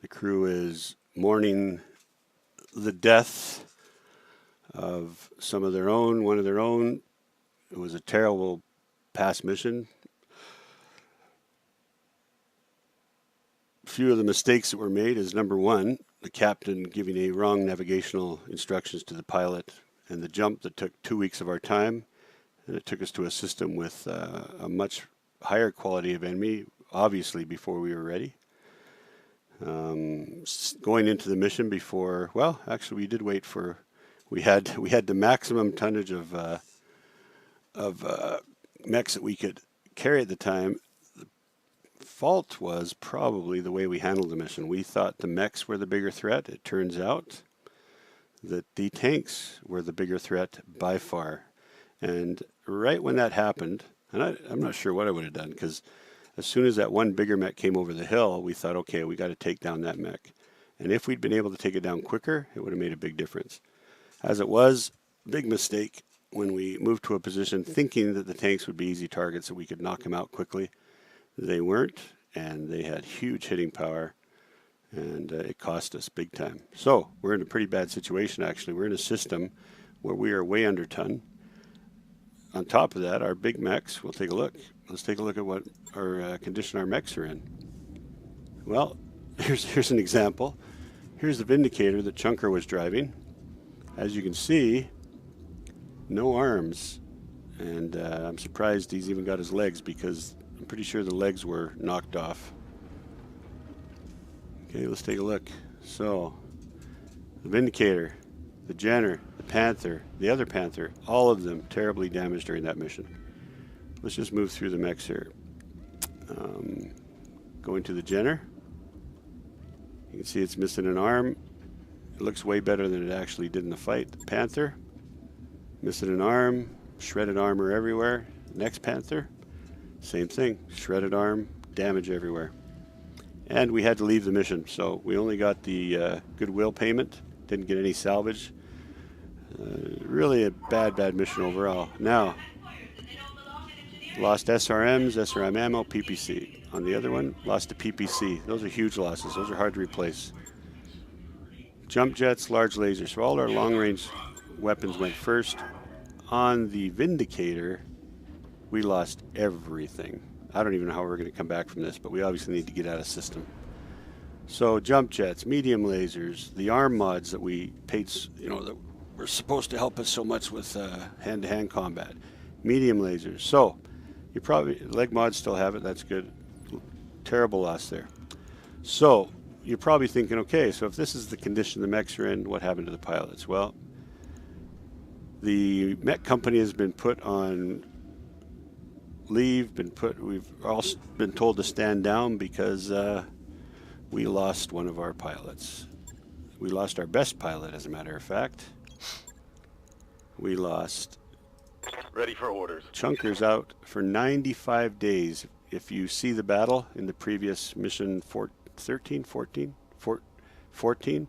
The crew is mourning the death of some of their own, one of their own. It was a terrible past mission. A few of the mistakes that were made is number one, the captain giving a wrong navigational instructions to the pilot, and the jump that took 2 weeks of our time, and it took us to a system with a much higher quality of enemy, obviously before we were ready. Going into the mission before, well, actually we did wait for, we had the maximum tonnage of mechs that we could carry at the time. The fault was probably the way we handled the mission. We thought the mechs were the bigger threat. It turns out that the tanks were the bigger threat by far. And right when that happened, and I'm not sure what I would have done, because as soon as that one bigger mech came over the hill, we thought, okay, we got to take down that mech. And if we'd been able to take it down quicker, it would have made a big difference. As it was, big mistake when we moved to a position thinking that the tanks would be easy targets, that we could knock them out quickly. They weren't, and they had huge hitting power, and it cost us big time. So we're in a pretty bad situation, actually. We're in a system where we are way under ton. On top of that, our big mechs, we'll take a look. Let's take a look at what our condition our mechs are in. Well, here's an example. Here's the Vindicator that Chunker was driving. As you can see, no arms. And I'm surprised he's even got his legs, because I'm pretty sure the legs were knocked off. Okay, let's take a look. So, the Vindicator, the Jenner, the Panther, the other Panther, all of them terribly damaged during that mission. Let's just move through the mechs here. Going to the Jenner. You can see it's missing an arm. It looks way better than it actually did in the fight. The Panther, missing an arm, shredded armor everywhere. Next Panther, same thing, shredded arm, damage everywhere. And we had to leave the mission, so we only got the goodwill payment, didn't get any salvage. Really a bad mission overall. Now, lost SRMs, SRM ammo, PPC. On the other one, lost a PPC. Those are huge losses. Those are hard to replace. Jump jets, large lasers. So all our long-range weapons went first. On the Vindicator, we lost everything. I don't even know how we're going to come back from this, but we obviously need to get out of system. So jump jets, medium lasers, the arm mods that we paid, that were supposed to help us so much with hand-to-hand combat. Medium lasers. So you probably, leg mods still have it. That's good. Terrible loss there. So you're probably thinking, okay, so if this is the condition the mechs are in, what happened to the pilots? Well, the mech company has been put on leave, we've all been told to stand down because we lost one of our pilots. We lost our best pilot, as a matter of fact. We lost... Ready for orders. Chunker's out for 95 days. If you see the battle in the previous mission 14,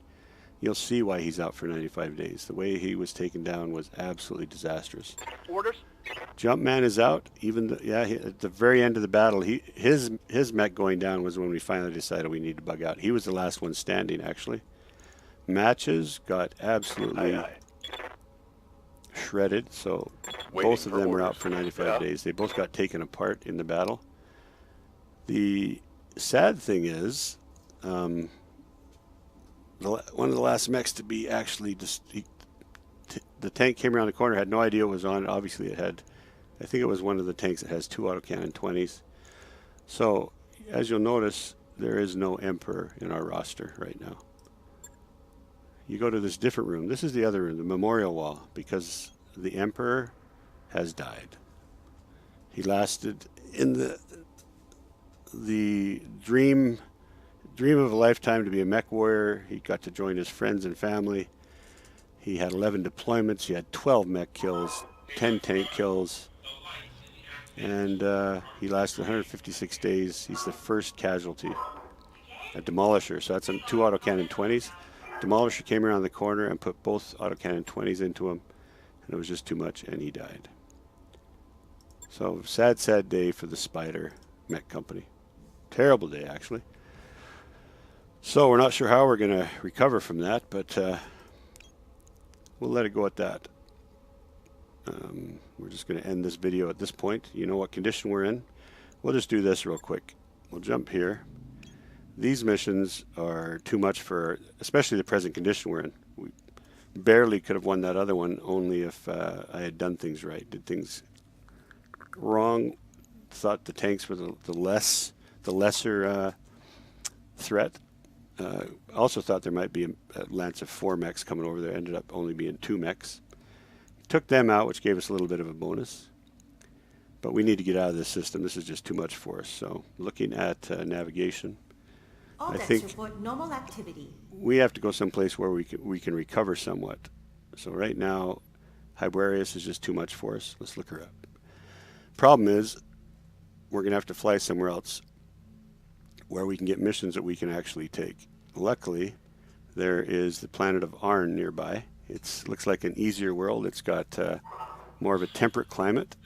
you'll see why he's out for 95 days. The way he was taken down was absolutely disastrous. Orders. Jumpman is out. At the very end of the battle, his mech going down was when we finally decided we need to bug out. He was the last one standing, actually. Matches got absolutely shredded, so both of them were out for 95 days. They both got taken apart in the battle. The sad thing is, one of the last mechs to be actually the tank came around the corner, had no idea what was on it. Obviously it had, I think it was one of the tanks that has 2 autocannon 20s. So as you'll notice, there is no Emperor in our roster right now. You go to this different room. This is the other room, the memorial wall, because the Emperor has died. He lasted in the dream of a lifetime to be a mech warrior. He got to join his friends and family. He had 11 deployments. He had 12 mech kills, 10 tank kills, and he lasted 156 days. He's the first casualty. A Demolisher, so that's 2 autocannon 20s. Demolisher came around the corner and put both autocannon 20s into him, and it was just too much, and he died. So sad day for the S.P.I.D.E.R mech company. Terrible day, actually. So we're not sure how we're going to recover from that, but we'll let it go at that. We're just going to end this video at this point. You know what condition we're in. We'll just do this real quick. We'll jump here. These missions are too much for, especially the present condition we're in. We barely could have won that other one, only if I had done things right. Did things wrong. Thought the tanks were the lesser threat. Also thought there might be a lance of 4 mechs coming over there. Ended up only being 2 mechs. Took them out, which gave us a little bit of a bonus. But we need to get out of this system. This is just too much for us. So looking at navigation, I think normal activity. We have to go someplace where we can recover somewhat. So right now, Hiberius is just too much for us. Let's look her up. Problem is, we're going to have to fly somewhere else where we can get missions that we can actually take. Luckily, there is the planet of Arn nearby. It looks like an easier world. It's got more of a temperate climate.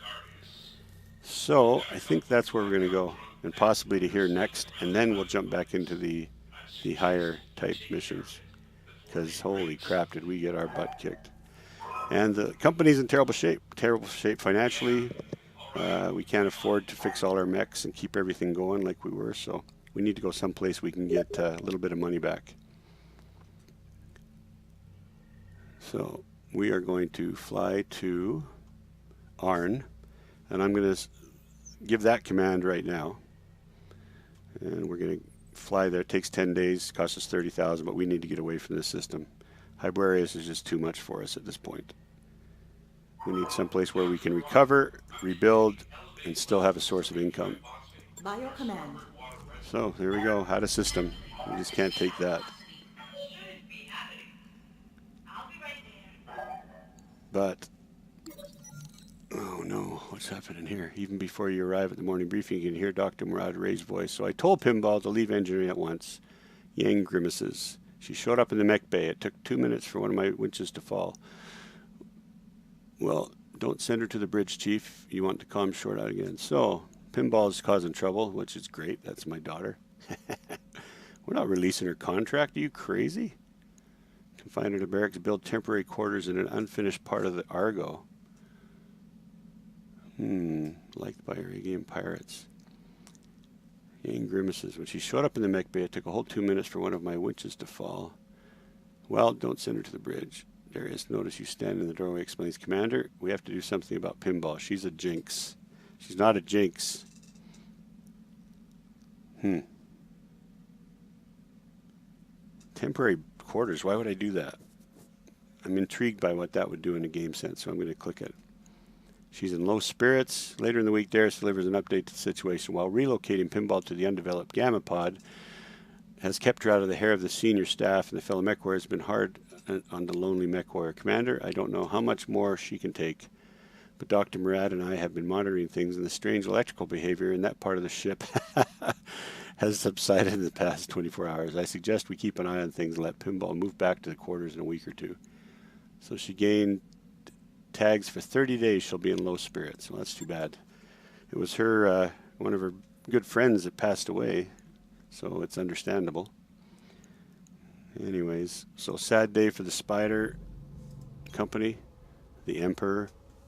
So I think that's where we're going to go, and possibly to here next, and then we'll jump back into the higher type missions. Because holy crap, did we get our butt kicked. And the company's in terrible shape financially. We can't afford to fix all our mechs and keep everything going like we were, so we need to go someplace we can get a little bit of money back. So we are going to fly to Arn, and I'm going to give that command right now. And we're going to fly there. It takes 10 days, costs us 30,000, but we need to get away from this system. Hiberius is just too much for us at this point. We need someplace where we can recover, rebuild, and still have a source of income. By your command. So there we go. Out of system. We just can't take that. But, oh no, what's happening here? Even before you arrive at the morning briefing, you can hear Dr. Murad raise voice. So I told Pinball to leave engineering at once. Yang grimaces. She showed up in the mech bay. It took 2 minutes for one of my winches to fall. Well, don't send her to the bridge, Chief. You want to calm short out again. So, Pinball is causing trouble, which is great. That's my daughter. We're not releasing her contract. Are you crazy? Confine her to barracks, build temporary quarters in an unfinished part of the Argo. Liked by Arabian pirates. Yang grimaces. When she showed up in the mech bay, it took a whole 2 minutes for one of my winches to fall. Well, don't send her to the bridge. Darius, notice you stand in the doorway, explains. Commander, we have to do something about Pinball. She's a jinx. She's not a jinx. Temporary quarters. Why would I do that? I'm intrigued by what that would do in a game sense, so I'm going to click it. She's in low spirits. Later in the week, Darius delivers an update to the situation. While relocating Pinball to the undeveloped Gamma Pod has kept her out of the hair of the senior staff, and the fellow mech warrior has been hard on the lonely mech warrior. Commander, I don't know how much more she can take, but Dr. Murad and I have been monitoring things, and the strange electrical behavior in that part of the ship has subsided in the past 24 hours. I suggest we keep an eye on things and let Pinball move back to the quarters in a week or two. So she gained tags for 30 days. She'll be in low spirits. Well, that's too bad. It was her, one of her good friends that passed away, so it's understandable. Anyways, so sad day for the S.P.I.D.E.R company, the Emperor,